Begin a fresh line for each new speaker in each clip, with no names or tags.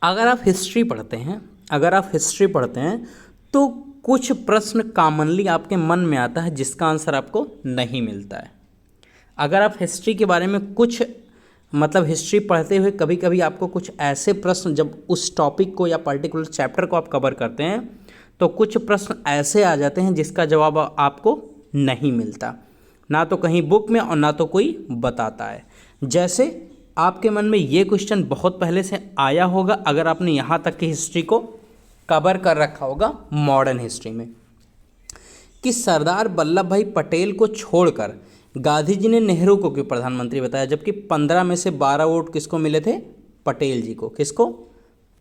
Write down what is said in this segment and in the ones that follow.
अगर आप हिस्ट्री पढ़ते हैं तो कुछ प्रश्न कॉमनली आपके मन में आता है जिसका आंसर आपको नहीं मिलता है। अगर आप हिस्ट्री के बारे में कुछ हिस्ट्री पढ़ते हुए कभी कभी आपको कुछ ऐसे प्रश्न, जब उस टॉपिक को या पर्टिकुलर चैप्टर को आप कवर करते हैं तो कुछ प्रश्न ऐसे आ जाते हैं जिसका जवाब आपको नहीं मिलता, ना तो कहीं बुक में और ना तो कोई बताता है। जैसे आपके मन में ये क्वेश्चन बहुत पहले से आया होगा अगर आपने यहाँ तक की हिस्ट्री को कवर कर रखा होगा मॉडर्न हिस्ट्री में, कि सरदार वल्लभ भाई पटेल को छोड़कर गांधी जी ने नेहरू को क्यों प्रधानमंत्री बताया, जबकि 15 में से 12 वोट किसको मिले थे? पटेल जी को। किसको?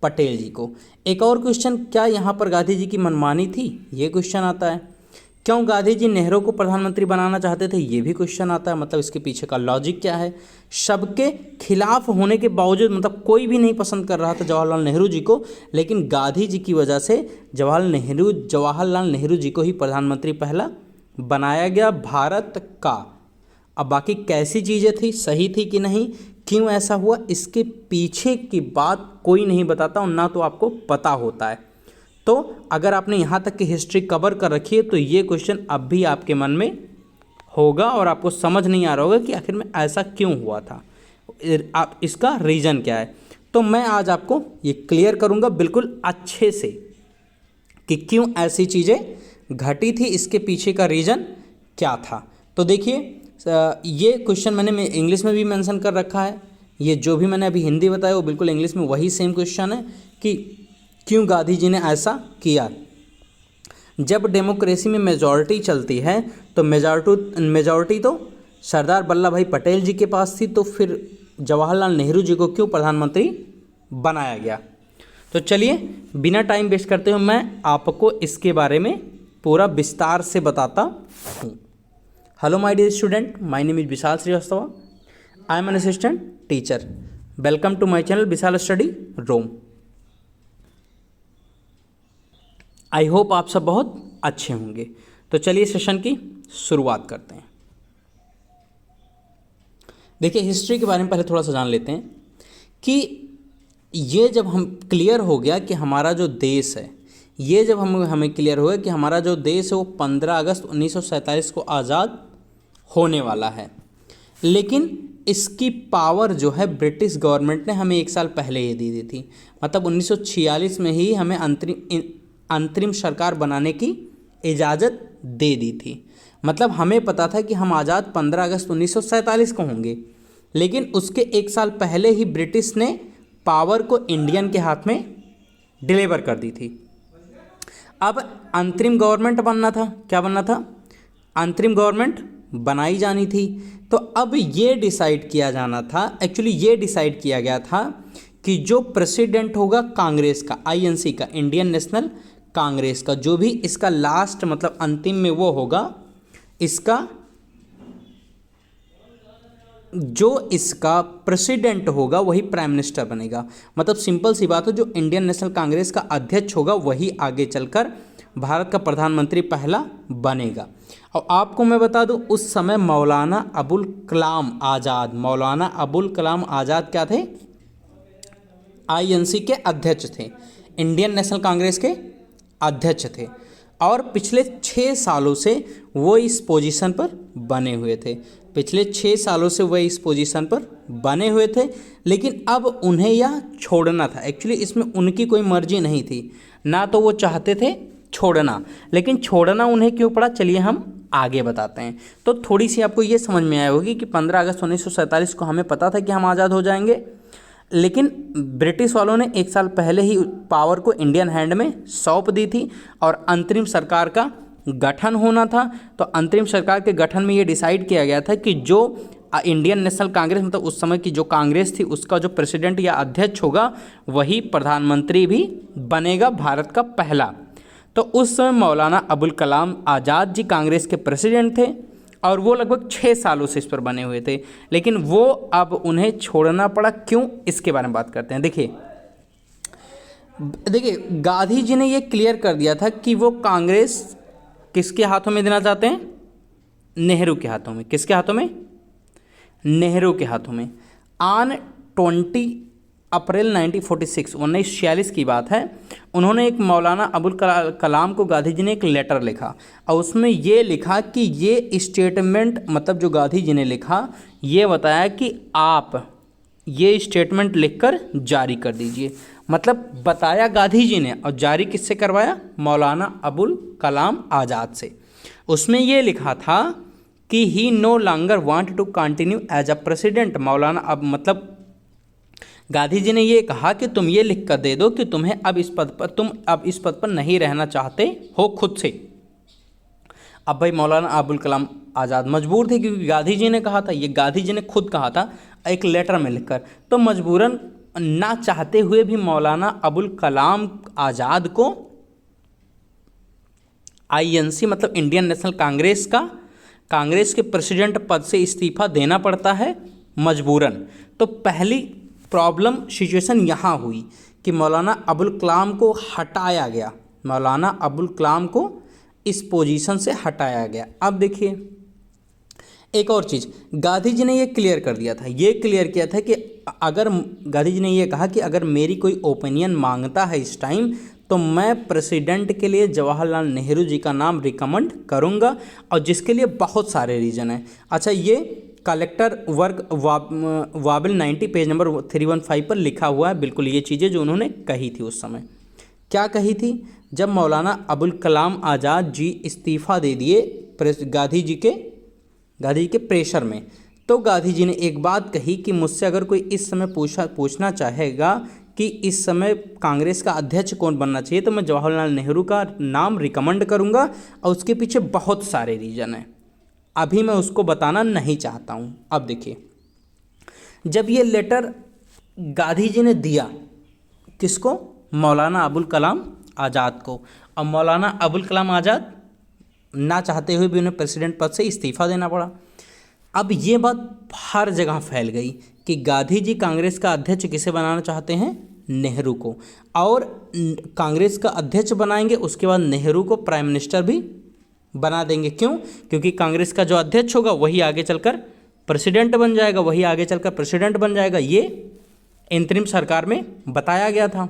पटेल जी को। एक और क्वेश्चन, क्या यहाँ पर गांधी जी की मनमानी थी? ये क्वेश्चन आता है। क्यों गांधी जी नेहरू को प्रधानमंत्री बनाना चाहते थे? ये भी क्वेश्चन आता है। मतलब इसके पीछे का लॉजिक क्या है? सबके खिलाफ होने के बावजूद, कोई भी नहीं पसंद कर रहा था जवाहरलाल नेहरू जी को, लेकिन गांधी जी की वजह से जवाहरलाल नेहरू जी को ही प्रधानमंत्री पहला बनाया गया भारत का। अब बाकी कैसी चीज़ें थी, सही थी कि नहीं, क्यों ऐसा हुआ, इसके पीछे की बात कोई नहीं बताता और ना तो आपको पता होता है। तो अगर आपने यहाँ तक की हिस्ट्री कवर कर रखी है तो ये क्वेश्चन अब भी आपके मन में होगा और आपको समझ नहीं आ रहा होगा कि आखिर में ऐसा क्यों हुआ था, आप इसका रीज़न क्या है। तो मैं आज आपको ये क्लियर करूँगा बिल्कुल अच्छे से कि क्यों ऐसी चीज़ें घटी थी, इसके पीछे का रीज़न क्या था। तो देखिए, ये क्वेश्चन मैंने इंग्लिश में भी मेंशन कर रखा है। ये जो भी मैंने अभी हिंदी बताया वो बिल्कुल इंग्लिश में वही सेम क्वेश्चन है कि क्यों गांधी जी ने ऐसा किया। जब डेमोक्रेसी में मेजॉरिटी चलती है तो मेजॉरिटी तो सरदार वल्लभ भाई पटेल जी के पास थी, तो फिर जवाहरलाल नेहरू जी को क्यों प्रधानमंत्री बनाया गया। तो चलिए बिना टाइम वेस्ट करते हुए मैं आपको इसके बारे में पूरा विस्तार से बताता हूँ। Hello my dear student, my name is Vishal Srivastava, I am an assistant teacher. Welcome to my channel Vishal study room. I hope आप सब बहुत अच्छे होंगे। तो चलिए सेशन की शुरुआत करते हैं। देखिए, हिस्ट्री के बारे में पहले थोड़ा सा जान लेते हैं कि ये जब हम क्लियर हो गया कि हमारा जो देश है, ये जब हमें क्लियर हो गया कि हमारा जो देश है वो 15 अगस्त 1947 को आज़ाद होने वाला है, लेकिन इसकी पावर जो है ब्रिटिश गवर्नमेंट ने हमें 1 साल पहले ही दे दी थी। मतलब 1946 में ही हमें अंतरिम सरकार बनाने की इजाज़त दे दी थी। मतलब हमें पता था कि हम आज़ाद 15 अगस्त 1947 को होंगे, लेकिन उसके 1 साल पहले ही ब्रिटिश ने पावर को इंडियन के हाथ में डिलीवर कर दी थी। अब अंतरिम गवर्नमेंट बनना था। क्या बनना था? अंतरिम गवर्नमेंट बनाई जानी थी। तो अब ये डिसाइड किया जाना था, एक्चुअली ये डिसाइड किया गया था कि जो प्रेसिडेंट होगा कांग्रेस का, आईएनसी का, इंडियन नेशनल कांग्रेस का, जो भी इसका लास्ट अंतिम में वो होगा, जो इसका प्रेसिडेंट होगा वही प्राइम मिनिस्टर बनेगा। मतलब सिंपल सी बात है, जो इंडियन नेशनल कांग्रेस का अध्यक्ष होगा वही आगे चलकर भारत का प्रधानमंत्री पहला बनेगा। और आपको मैं बता दूं, उस समय मौलाना अबुल कलाम आज़ाद क्या थे? आईएनसी के अध्यक्ष थे, इंडियन नेशनल कांग्रेस के अध्यक्ष थे, और पिछले 6 सालों से वो इस पोजीशन पर बने हुए थे। लेकिन अब उन्हें यह छोड़ना था। एक्चुअली इसमें उनकी कोई मर्जी नहीं थी, ना तो वो चाहते थे छोड़ना, लेकिन छोड़ना उन्हें क्यों पड़ा, चलिए हम आगे बताते हैं। तो थोड़ी सी आपको ये समझ में आई होगी कि 15 अगस्त 1947 को हमें पता था कि हम आज़ाद हो जाएंगे, लेकिन ब्रिटिश वालों ने 1 साल पहले ही पावर को इंडियन हैंड में सौंप दी थी और अंतरिम सरकार का गठन होना था। तो अंतरिम सरकार के गठन में ये डिसाइड किया गया था कि जो इंडियन नेशनल कांग्रेस, उस समय की जो कांग्रेस थी, उसका जो प्रेसिडेंट या अध्यक्ष होगा वही प्रधानमंत्री भी बनेगा भारत का पहला। तो उस समय मौलाना अबुल कलाम आज़ाद जी कांग्रेस के प्रेसिडेंट थे और वो लगभग 6 सालों से इस पर बने हुए थे, लेकिन वो अब उन्हें छोड़ना पड़ा। क्यों, इसके बारे में बात करते हैं। देखिए, गांधी जी ने ये क्लियर कर दिया था कि वो कांग्रेस किसके हाथों में देना चाहते हैं? नेहरू के हाथों में। किसके हाथों में? नेहरू के हाथों में। ऑन अप्रैल 1946 की बात है, उन्होंने एक मौलाना अबुल कलाम को गांधी जी ने एक लेटर लिखा और उसमें ये लिखा कि ये स्टेटमेंट, मतलब जो गांधी जी ने लिखा ये बताया कि आप ये स्टेटमेंट लिखकर जारी कर दीजिए। मतलब बताया गांधी जी ने और जारी किससे करवाया? मौलाना अबुल कलाम आज़ाद से। उसमें ये लिखा था कि he no longer want to continue as a president. मौलाना अब मतलब गांधी जी ने ये कहा कि तुम ये लिख कर दे दो कि तुम अब इस पद पर नहीं रहना चाहते हो खुद से। अब भाई मौलाना अबुल कलाम आज़ाद मजबूर थे क्योंकि गांधी जी ने कहा था, ये गांधी जी ने खुद कहा था एक लेटर में लिखकर, तो मजबूरन ना चाहते हुए भी मौलाना अबुल कलाम आज़ाद को INC मतलब इंडियन नेशनल कांग्रेस के प्रेसिडेंट पद से इस्तीफा देना पड़ता है मजबूरन। तो पहली प्रॉब्लम सिचुएशन यहाँ हुई कि मौलाना अबुल कलाम को हटाया गया, मौलाना अबुल कलाम को इस पोजीशन से हटाया गया। अब देखिए एक और चीज़ गांधी जी ने ये क्लियर कर दिया था, ये क्लियर किया था कि अगर गांधी जी ने ये कहा कि अगर मेरी कोई ओपिनियन मांगता है इस टाइम तो मैं प्रेसिडेंट के लिए जवाहरलाल नेहरू जी का नाम रिकमेंड करूंगा, और जिसके लिए बहुत सारे रीज़न हैं। अच्छा, ये कलेक्टर वर्क वाबिल 90 पेज नंबर 315 पर लिखा हुआ है बिल्कुल ये चीज़ें जो उन्होंने कही थी उस समय। क्या कही थी? जब मौलाना अबुल कलाम आज़ाद जी इस्तीफ़ा दे दिए गांधी जी के प्रेशर में, तो गांधी जी ने एक बात कही कि मुझसे अगर कोई इस समय पूछना चाहेगा कि इस समय कांग्रेस का अध्यक्ष कौन बनना चाहिए तो मैं जवाहरलाल नेहरू का नाम रिकमेंड करूंगा, और उसके पीछे बहुत सारे रीज़न हैं, अभी मैं उसको बताना नहीं चाहता हूं। अब देखिए, जब ये लेटर गांधी जी ने दिया किसको? मौलाना अबुल कलाम आज़ाद को, और मौलाना अबुल कलाम आज़ाद ना चाहते हुए भी उन्हें प्रेसिडेंट पद से इस्तीफ़ा देना पड़ा। अब ये बात हर जगह फैल गई कि गांधी जी कांग्रेस का अध्यक्ष किसे बनाना चाहते हैं? नेहरू को, और कांग्रेस का अध्यक्ष बनाएंगे उसके बाद नेहरू को प्राइम मिनिस्टर भी बना देंगे। क्यों? क्योंकि कांग्रेस का जो अध्यक्ष होगा वही आगे चलकर प्रेसिडेंट बन जाएगा, ये इंतरिम सरकार में बताया गया था।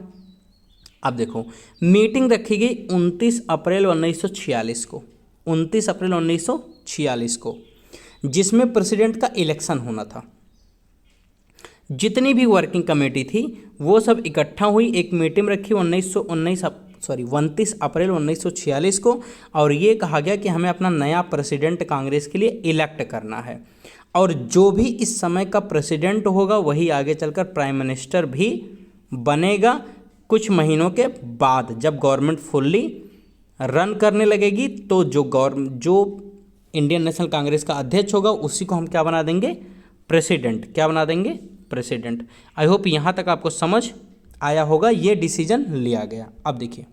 अब देखो, मीटिंग रखी गई 29 अप्रैल 1946 को, जिसमें प्रेसिडेंट का इलेक्शन होना था। जितनी भी वर्किंग कमेटी थी वो सब इकट्ठा हुई, एक मीटिंग रखी 29 अप्रैल 1946 को, और ये कहा गया कि हमें अपना नया प्रेसिडेंट कांग्रेस के लिए इलेक्ट करना है, और जो भी इस समय का प्रेसिडेंट होगा वही आगे चलकर प्राइम मिनिस्टर भी बनेगा कुछ महीनों के बाद, जब गवर्नमेंट फुल्ली रन करने लगेगी। तो जो इंडियन नेशनल कांग्रेस का अध्यक्ष होगा उसी को हम क्या बना देंगे? प्रेसिडेंट। आई होप यहाँ तक आपको समझ आया होगा, ये डिसीजन लिया गया। अब देखिए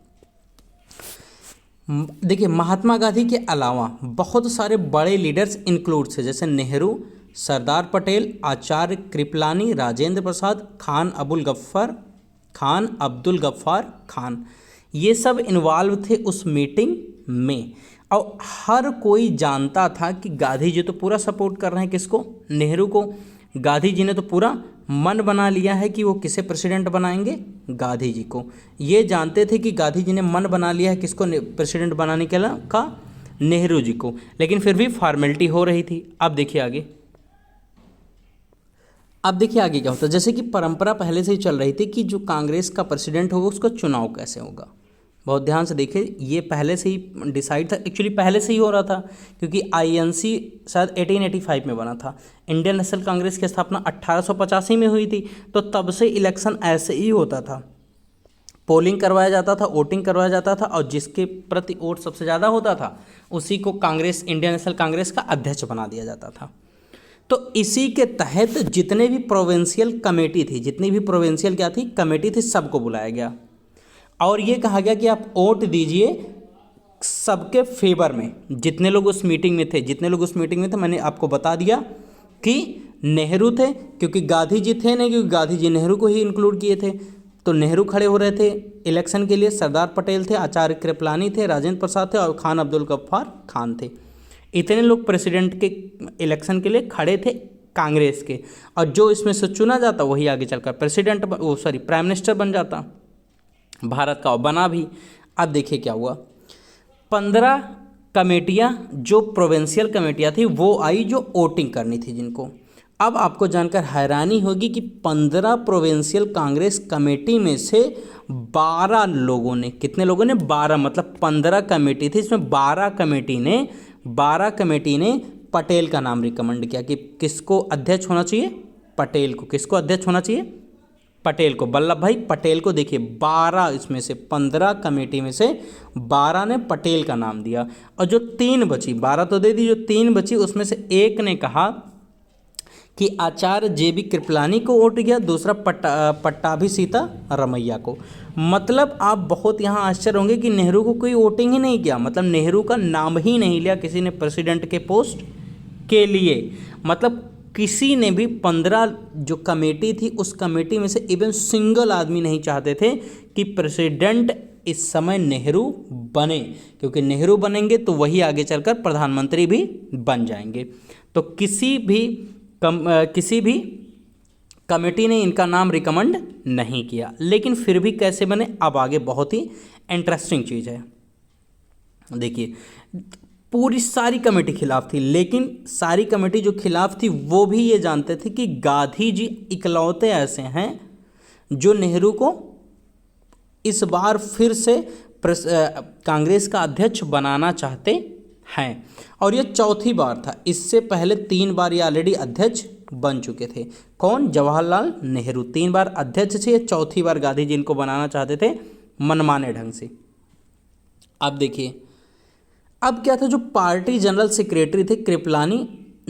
महात्मा गांधी के अलावा बहुत सारे बड़े लीडर्स इंक्लूड थे, जैसे नेहरू, सरदार पटेल, आचार्य कृपलानी, राजेंद्र प्रसाद, खान अब्दुल गफ्फार खान, ये सब इन्वॉल्व थे उस मीटिंग में, और हर कोई जानता था कि गांधी जी तो पूरा सपोर्ट कर रहे हैं किसको? नेहरू को। गांधी जी ने तो पूरा मन बना लिया है कि वो किसे प्रेसिडेंट बनाएंगे? गांधी जी को। ये जानते थे कि गांधी जी ने मन बना लिया है किसको प्रेसिडेंट बनाने का? नेहरू जी को, लेकिन फिर भी फॉर्मेलिटी हो रही थी। अब देखिए आगे क्या होता है। जैसे कि परंपरा पहले से ही चल रही थी कि जो कांग्रेस का प्रेसिडेंट होगा उसका चुनाव कैसे होगा। बहुत ध्यान से देखिए, ये पहले से ही डिसाइड था, एक्चुअली पहले से ही हो रहा था, क्योंकि INC शायद 1885 में बना था। इंडियन नेशनल कांग्रेस की स्थापना 1885 में हुई थी, तो तब से इलेक्शन ऐसे ही होता था, पोलिंग करवाया जाता था, वोटिंग करवाया जाता था, और जिसके प्रति वोट सबसे ज़्यादा होता था उसी को इंडियन नेशनल कांग्रेस का अध्यक्ष बना दिया जाता था। तो इसी के तहत जितने भी प्रोविंशियल कमेटी थी सबको बुलाया गया, और ये कहा गया कि आप वोट दीजिए सबके फेवर में। जितने लोग उस मीटिंग में थे मैंने आपको बता दिया कि नेहरू थे, क्योंकि गांधी जी थे नहीं, क्योंकि गांधी जी नेहरू को ही इंक्लूड किए थे, तो नेहरू खड़े हो रहे थे इलेक्शन के लिए, सरदार पटेल थे, आचार्य कृपलानी थे, राजेंद्र प्रसाद थे, और खान अब्दुल गफ्फार खान थे। इतने लोग प्रेसिडेंट के इलेक्शन के लिए खड़े थे कांग्रेस के, और जो इसमें से चुना जाता वही आगे चलकर प्राइम मिनिस्टर बन जाता भारत का, और बना भी। अब देखिए क्या हुआ, 15 कमेटियाँ जो प्रोविंशियल कमेटियाँ थी वो आई, जो वोटिंग करनी थी जिनको। अब आपको जानकर हैरानी होगी कि 15 प्रोविंशियल कांग्रेस कमेटी में से 12 लोगों ने, कितने लोगों ने, 12, मतलब 15 कमेटी थी, इसमें 12 कमेटी ने पटेल का नाम रिकमेंड किया कि किसको अध्यक्ष होना चाहिए, पटेल को। किसको अध्यक्ष होना चाहिए, पटेल को, वल्लभ भाई पटेल को। देखिए 12 इसमें से, 15 कमेटी में से 12 ने पटेल का नाम दिया, और जो 3 बची, 12 तो दे दी, जो 3 बची उसमें से एक ने कहा कि आचार्य JB कृपलानी को वोट किया, दूसरा पट्टाभी सीता रमैया को। मतलब आप बहुत यहाँ आश्चर्य होंगे कि नेहरू को कोई वोटिंग ही नहीं किया, मतलब नेहरू का नाम ही नहीं लिया किसी ने प्रेसिडेंट के पोस्ट के लिए। मतलब किसी ने भी 15 जो कमेटी थी उस कमेटी में से इवन सिंगल आदमी नहीं चाहते थे कि प्रेसिडेंट इस समय नेहरू बने, क्योंकि नेहरू बनेंगे तो वही आगे चलकर प्रधानमंत्री भी बन जाएंगे। तो किसी भी कमेटी ने इनका नाम रिकमेंड नहीं किया, लेकिन फिर भी कैसे बने, अब आगे बहुत ही इंटरेस्टिंग चीज़ है। देखिए पूरी सारी कमेटी खिलाफ थी, लेकिन सारी कमेटी जो खिलाफ थी वो भी ये जानते थे कि गांधी जी इकलौते ऐसे हैं जो नेहरू को इस बार फिर से कांग्रेस का अध्यक्ष बनाना चाहते हैं, और ये चौथी बार था। इससे पहले 3 बार ये ऑलरेडी अध्यक्ष बन चुके थे। कौन, जवाहरलाल नेहरू 3 बार अध्यक्ष थे, ये चौथी बार गांधी जी इनको बनाना चाहते थे मनमाने ढंग से। अब देखिए अब क्या था, जो पार्टी जनरल सेक्रेटरी थे कृपलानी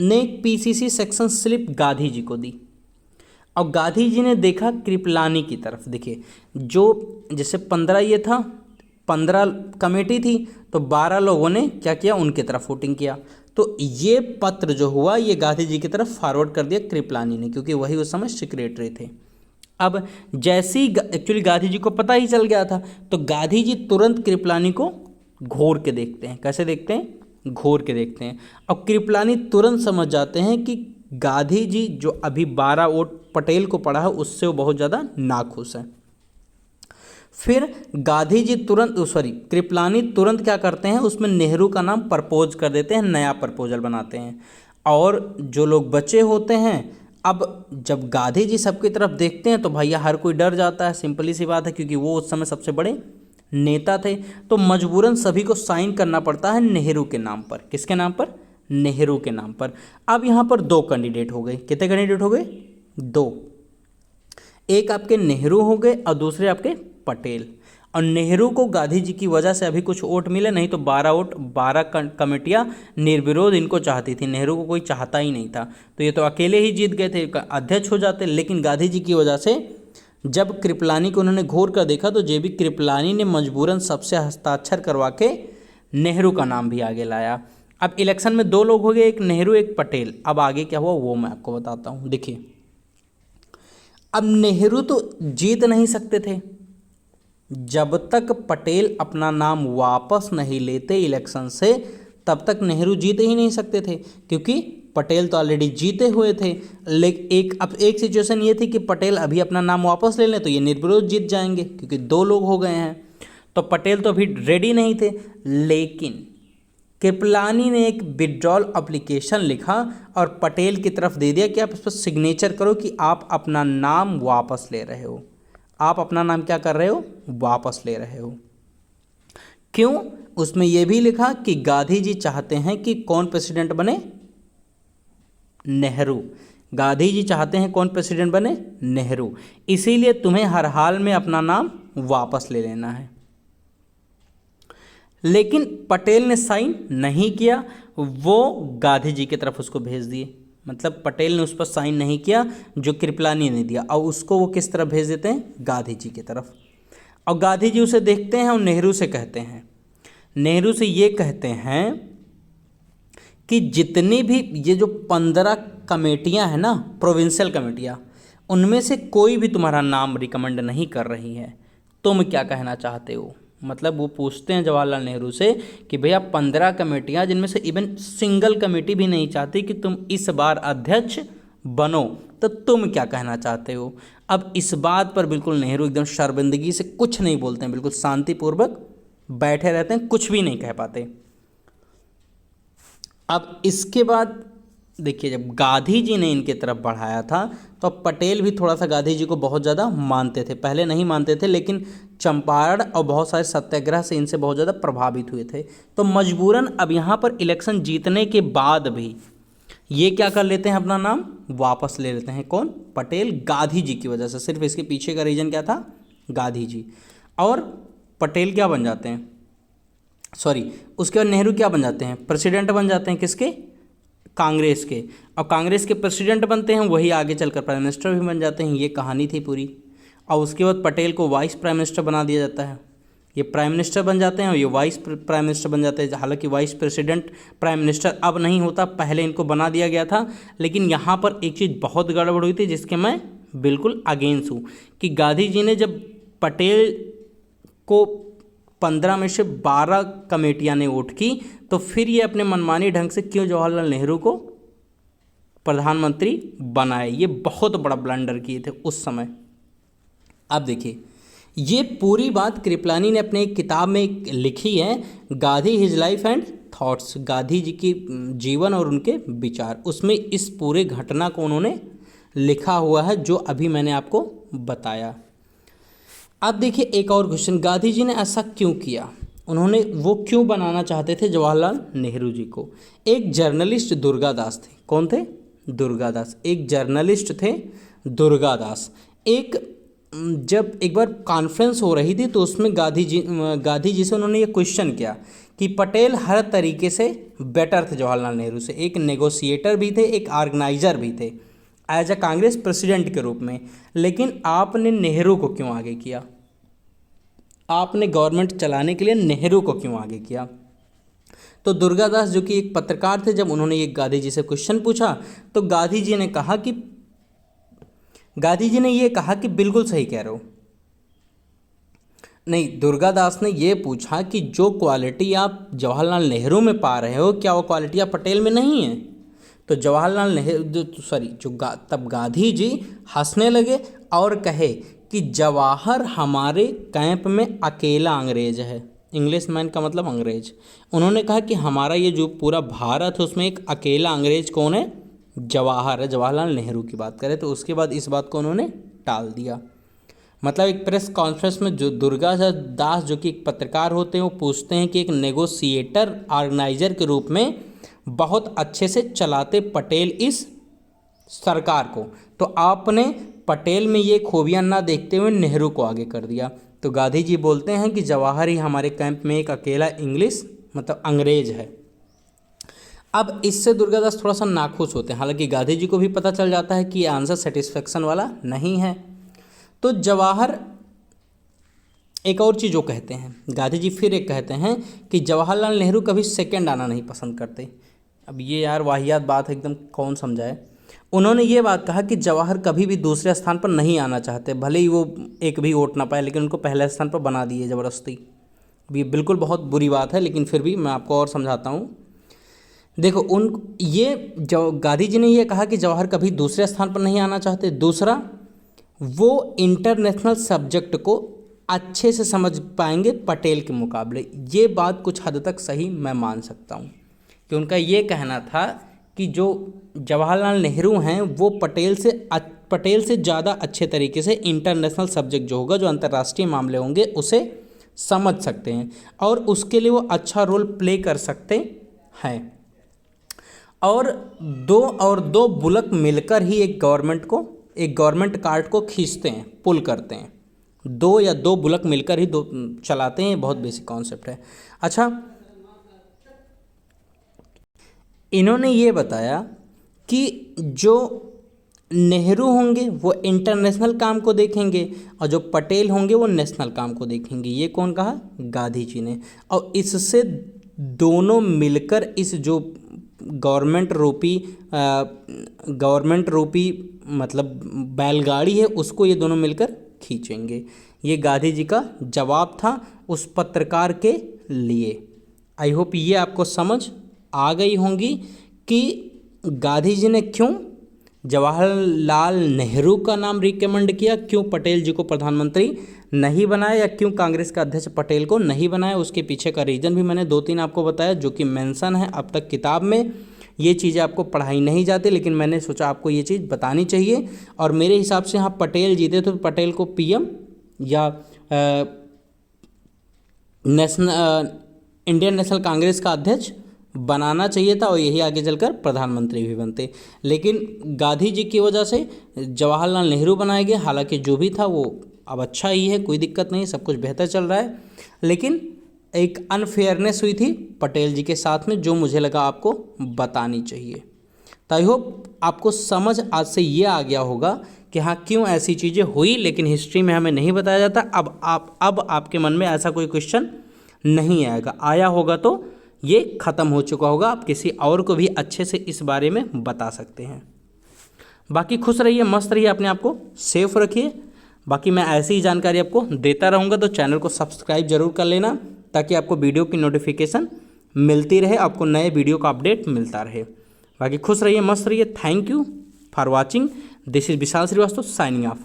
ने एक PCC section slip Gandhi ji को दी, और गांधी जी ने देखा कृपलानी की तरफ। देखिए जो जैसे 15 ये था, 15 कमेटी थी, तो 12 लोगों ने क्या किया, उनकी तरफ वोटिंग किया। तो ये पत्र जो हुआ ये गांधी जी की तरफ फॉरवर्ड कर दिया कृपलानी ने, क्योंकि वही उस समय सेक्रेटरी थे। अब जैसे ही एक्चुअली गांधी जी को पता ही चल गया था, तो गांधी जी तुरंत कृपलानी को घूर के देखते हैं। कैसे देखते हैं, घूर के देखते हैं, और कृपलानी तुरंत समझ जाते हैं कि गांधी जी जो अभी 12 वोट पटेल को पड़ा है उससे वो बहुत ज़्यादा नाखुश है। फिर गांधी जी कृपलानी तुरंत क्या करते हैं, उसमें नेहरू का नाम प्रपोज कर देते हैं, नया प्रपोजल बनाते हैं। और जो लोग बचे होते हैं, अब जब गांधी जी सबकी तरफ देखते हैं तो भैया हर कोई डर जाता है, सिंपली सी बात है, क्योंकि वो उस समय सबसे बड़े नेता थे। तो मजबूरन सभी को साइन करना पड़ता है नेहरू के नाम पर। किसके नाम पर, नेहरू के नाम पर। अब यहाँ पर 2 कैंडिडेट हो गए। कितने कैंडिडेट हो गए, 2। एक आपके नेहरू हो गए और दूसरे आपके पटेल। और नेहरू को गांधी जी की वजह से अभी कुछ वोट मिले, नहीं तो 12 कमेटियाँ निर्विरोध इनको चाहती थी, नेहरू को कोई चाहता ही नहीं था। तो ये तो अकेले ही जीत गए थे, अध्यक्ष हो जाते। लेकिन गांधी जी की वजह से जब कृपलानी को उन्होंने घूर कर देखा तो JB कृपलानी ने मजबूरन सबसे हस्ताक्षर करवा के नेहरू का नाम भी आगे लाया। अब इलेक्शन में 2 लोग हो गए, एक नेहरू एक पटेल। अब आगे क्या हुआ वो मैं आपको बताता हूँ। देखिए अब नेहरू तो जीत नहीं सकते थे, जब तक पटेल अपना नाम वापस नहीं लेते इलेक्शन से तब तक नेहरू जीत ही नहीं सकते थे, क्योंकि पटेल तो ऑलरेडी जीते हुए थे। लेकिन अब एक सिचुएशन ये थी कि पटेल अभी अपना नाम वापस ले लें तो ये निर्विरोध जीत जाएंगे, क्योंकि 2 लोग हो गए हैं। तो पटेल तो अभी रेडी नहीं थे। लेकिन कृपलानी ने एक विड्रॉल एप्लीकेशन लिखा और पटेल की तरफ दे दिया कि आप इस पर सिग्नेचर करो कि आप अपना नाम वापस ले रहे हो। आप अपना नाम क्या कर रहे हो, वापस ले रहे हो। क्यों, उसमें यह भी लिखा कि गांधी जी चाहते हैं कि कौन प्रेसिडेंट बने, नेहरू। गांधी जी चाहते हैं कौन प्रेसिडेंट बने, नेहरू। इसीलिए तुम्हें हर हाल में अपना नाम वापस ले लेना है। लेकिन पटेल ने साइन नहीं किया, वो गांधी जी की तरफ उसको भेज दिए। मतलब पटेल ने उस पर साइन नहीं किया जो कृपलानी ने दिया, और उसको वो किस तरफ भेज देते हैं, गांधी जी की तरफ। और गांधी जी उसे देखते हैं और नेहरू से कहते हैं, नेहरू से ये कहते हैं कि जितनी भी ये जो 15 कमेटियां हैं ना, प्रोविंशियल कमेटियां, उनमें से कोई भी तुम्हारा नाम रिकमेंड नहीं कर रही है, तुम क्या कहना चाहते हो। मतलब वो पूछते हैं जवाहरलाल नेहरू से कि भैया 15 कमेटियां जिनमें से इवन सिंगल कमेटी भी नहीं चाहती कि तुम इस बार अध्यक्ष बनो तो तुम क्या कहना चाहते हो। अब इस बात पर बिल्कुल नेहरू एकदम शर्मिंदगी से कुछ नहीं बोलते हैं, बिल्कुल शांतिपूर्वक बैठे रहते हैं, कुछ भी नहीं कह पाते। अब इसके बाद देखिए, जब गांधी जी ने इनके तरफ बढ़ाया था तो पटेल भी थोड़ा सा गांधी जी को बहुत ज़्यादा मानते थे, पहले नहीं मानते थे, लेकिन चंपारण और बहुत सारे सत्याग्रह से इनसे बहुत ज़्यादा प्रभावित हुए थे। तो मजबूरन अब यहाँ पर इलेक्शन जीतने के बाद भी ये क्या कर लेते हैं, अपना नाम वापस ले लेते हैं। कौन? पटेल, गांधी जी की वजह से। सिर्फ इसके पीछे का रीज़न क्या था? गांधी जी। और पटेल क्या बन जाते हैं, सॉरी, उसके बाद नेहरू क्या बन जाते हैं? प्रेसिडेंट बन जाते हैं। किसके? कांग्रेस के। और कांग्रेस के प्रेसिडेंट बनते हैं, वही आगे चलकर प्राइम मिनिस्टर भी बन जाते हैं। ये कहानी थी पूरी। और उसके बाद पटेल को वाइस प्राइम मिनिस्टर बना दिया जाता है। ये प्राइम मिनिस्टर बन जाते हैं और ये वाइस प्राइम मिनिस्टर बन जाते हैं। हालांकि वाइस प्रेसिडेंट प्राइम मिनिस्टर अब नहीं होता, पहले इनको बना दिया गया था। लेकिन यहाँ पर एक चीज़ बहुत गड़बड़ हुई थी जिसके मैं बिल्कुल अगेंस्ट हूँ, कि गांधी जी ने जब पटेल को 15 में से 12 कमेटियां ने वोट की, तो फिर ये अपने मनमानी ढंग से क्यों जवाहरलाल नेहरू को प्रधानमंत्री बनाए। ये बहुत बड़ा ब्लंडर किए थे उस समय। अब देखिए, ये पूरी बात कृपलानी ने अपने एक किताब में लिखी है, Gandhi his life and thoughts, Gandhi ji की जीवन और उनके विचार। उसमें इस पूरे घटना को उन्होंने लिखा हुआ है जो अभी मैंने आपको बताया। अब देखिए एक और क्वेश्चन, गांधी जी ने ऐसा क्यों किया, उन्होंने वो क्यों बनाना चाहते थे जवाहरलाल नेहरू जी को। एक जर्नलिस्ट दुर्गादास थे। कौन थे? दुर्गादास। एक जर्नलिस्ट थे दुर्गादास। जब एक बार कॉन्फ्रेंस हो रही थी तो उसमें गांधी जी से उन्होंने ये क्वेश्चन किया कि पटेल हर तरीके से बेटर थे जवाहरलाल नेहरू से। एक नेगोशिएटर भी थे, एक ऑर्गेनाइजर भी थे एज अ कांग्रेस प्रेसिडेंट के रूप में, लेकिन आपने नेहरू को क्यों आगे किया? आपने गवर्नमेंट चलाने के लिए नेहरू को क्यों आगे किया? तो दुर्गादास जो कि एक पत्रकार थे, जब उन्होंने ये गांधी जी से क्वेश्चन पूछा तो गांधी जी ने ये कहा कि बिल्कुल सही कह रहे हो। नहीं, दुर्गादास ने ये पूछा कि जो क्वालिटी आप जवाहरलाल नेहरू में पा रहे हो, क्या वो क्वालिटी आप पटेल में नहीं है? तो जवाहरलाल नेहरू तब गांधी जी हंसने लगे और कहे कि जवाहर हमारे कैंप में अकेला अंग्रेज है। इंग्लिश मैन का मतलब अंग्रेज। उन्होंने कहा कि हमारा ये जो पूरा भारत है उसमें एक अकेला अंग्रेज कौन है? जवाहर है। जवाहरलाल नेहरू की बात करें तो उसके बाद इस बात को उन्होंने टाल दिया। मतलब एक प्रेस कॉन्फ्रेंस में जो दुर्गादास जो कि एक पत्रकार होते हैं, वो पूछते हैं कि एक नेगोशिएटर ऑर्गेनाइजर के रूप में बहुत अच्छे से चलाते पटेल इस सरकार को, तो आपने पटेल में ये खूबियां ना देखते हुए नेहरू को आगे कर दिया। तो गांधी जी बोलते हैं कि जवाहर ही हमारे कैंप में एक अकेला इंग्लिश मतलब अंग्रेज है। अब इससे दुर्गादास थोड़ा सा नाखुश होते हैं, हालांकि गांधी जी को भी पता चल जाता है कि ये आंसर सेटिस्फेक्शन वाला नहीं है। तो जवाहर एक और चीज़ जो कहते हैं, गांधी जी फिर एक कहते हैं कि जवाहरलाल नेहरू कभी सेकंड आना नहीं पसंद करते। अब ये यार वाहियात बात है एकदम, कौन समझाए। उन्होंने ये बात कहा कि जवाहर कभी भी दूसरे स्थान पर नहीं आना चाहते, भले ही वो एक भी वोट ना पाए, लेकिन उनको पहले स्थान पर बना दिए ज़बरदस्ती। ये बिल्कुल बहुत बुरी बात है, लेकिन फिर भी मैं आपको और समझाता हूँ। देखो जो गांधी जी ने ये कहा कि जवाहर कभी दूसरे स्थान पर नहीं आना चाहते। दूसरा, वो इंटरनेशनल सब्जेक्ट को अच्छे से समझ पाएंगे पटेल के मुकाबले। ये बात कुछ हद तक सही मैं मान सकता हूँ कि उनका ये कहना था कि जो जवाहरलाल नेहरू हैं वो पटेल से ज़्यादा अच्छे तरीके से इंटरनेशनल सब्जेक्ट जो होगा, जो अंतर्राष्ट्रीय मामले होंगे, उसे समझ सकते हैं और उसके लिए वो अच्छा रोल प्ले कर सकते हैं। और दो बुलक मिलकर ही एक गवर्नमेंट कार्ट को खींचते हैं, पुल करते हैं। दो बुलक मिलकर ही चलाते हैं। बहुत बेसिक कॉन्सेप्ट है। अच्छा, इन्होंने ये बताया कि जो नेहरू होंगे वो इंटरनेशनल काम को देखेंगे और जो पटेल होंगे वो नेशनल काम को देखेंगे। ये कौन कहा? गांधी जी ने। और इससे दोनों मिलकर इस जो गवर्नमेंट रूपी मतलब बैलगाड़ी है, उसको ये दोनों मिलकर खींचेंगे। ये गांधी जी का जवाब था उस पत्रकार के लिए। आई होप ये आपको समझ आ गई होंगी कि गांधी जी ने क्यों जवाहरलाल नेहरू का नाम रिकमेंड किया, क्यों पटेल जी को प्रधानमंत्री नहीं बनाया, या क्यों कांग्रेस का अध्यक्ष पटेल को नहीं बनाया, उसके पीछे का रीज़न भी मैंने 2-3 आपको बताया, जो कि मेंशन है अब तक किताब में। ये चीज़ें आपको पढ़ाई नहीं जाती, लेकिन मैंने सोचा आपको ये चीज़ बतानी चाहिए। और मेरे हिसाब से यहाँ पटेल जीते तो पटेल को पीएम या इंडियन नेशनल कांग्रेस का अध्यक्ष बनाना चाहिए था, और यही आगे चलकर प्रधानमंत्री भी बनते। लेकिन गांधी जी की वजह से जवाहरलाल नेहरू बनाए गए। हालांकि जो भी था वो अब अच्छा ही है, कोई दिक्कत नहीं, सब कुछ बेहतर चल रहा है। लेकिन एक अनफेयरनेस हुई थी पटेल जी के साथ में, जो मुझे लगा आपको बतानी चाहिए। तो आई होप आपको समझ आज से ये आ गया होगा कि हाँ क्यों ऐसी चीज़ें हुई, लेकिन हिस्ट्री में हमें नहीं बताया जाता। अब आपके मन में ऐसा कोई क्वेश्चन नहीं आएगा, आया होगा तो ये ख़त्म हो चुका होगा, आप किसी और को भी अच्छे से इस बारे में बता सकते हैं। बाकी खुश रहिए, मस्त रहिए, अपने आप को सेफ रखिए। बाकी मैं ऐसी ही जानकारी आपको देता रहूँगा, तो चैनल को सब्सक्राइब जरूर कर लेना, ताकि आपको वीडियो की नोटिफिकेशन मिलती रहे, आपको नए वीडियो का अपडेट मिलता रहे। बाकी खुश रहिए, मस्त रहिए। Thank you for watching. This is Vishal Srivastava signing of.